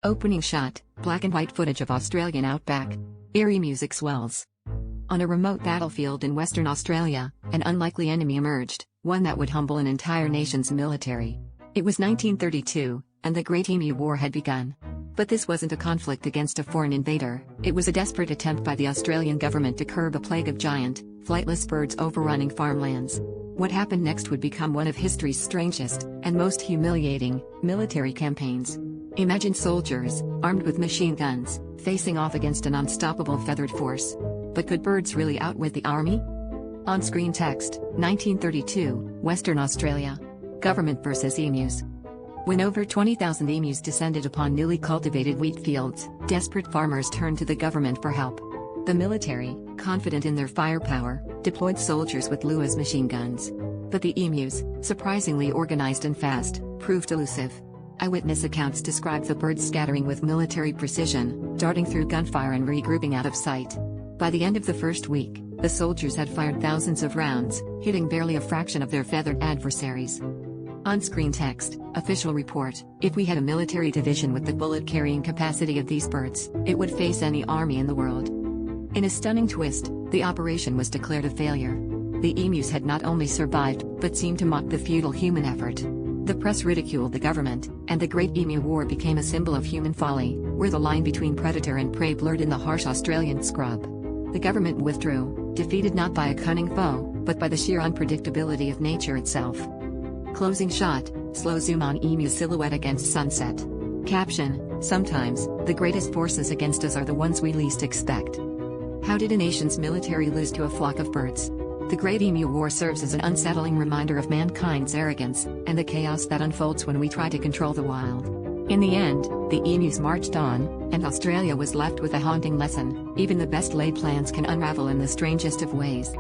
Opening shot, black and white footage of Australian outback. Eerie music swells. On a remote battlefield in Western Australia, an unlikely enemy emerged, one that would humble an entire nation's military. It was 1932, and the Great Emu War had begun. But this wasn't a conflict against a foreign invader, it was a desperate attempt by the Australian government to curb a plague of giant, flightless birds overrunning farmlands. What happened next would become one of history's strangest, and most humiliating, military campaigns. Imagine soldiers, armed with machine guns, facing off against an unstoppable feathered force. But could birds really outwit the army? On-screen text, 1932, Western Australia. Government versus emus. When over 20,000 emus descended upon newly cultivated wheat fields, desperate farmers turned to the government for help. The military, confident in their firepower, deployed soldiers with Lewis machine guns. But the emus, surprisingly organized and fast, proved elusive. Eyewitness accounts describe the birds scattering with military precision, darting through gunfire and regrouping out of sight. By the end of the first week, the soldiers had fired thousands of rounds, hitting barely a fraction of their feathered adversaries. On-screen text, official report: if we had a military division with the bullet-carrying capacity of these birds, it would face any army in the world. In a stunning twist, the operation was declared a failure. The emus had not only survived, but seemed to mock the futile human effort. The press ridiculed the government, and the Great Emu War became a symbol of human folly, where the line between predator and prey blurred in the harsh Australian scrub. The government withdrew, defeated not by a cunning foe, but by the sheer unpredictability of nature itself. Closing shot, slow zoom on emu silhouette against sunset. Caption: sometimes, the greatest forces against us are the ones we least expect. How did a nation's military lose to a flock of birds? The Great Emu War serves as an unsettling reminder of mankind's arrogance, and the chaos that unfolds when we try to control the wild. In the end, the emus marched on, and Australia was left with a haunting lesson: even the best laid plans can unravel in the strangest of ways.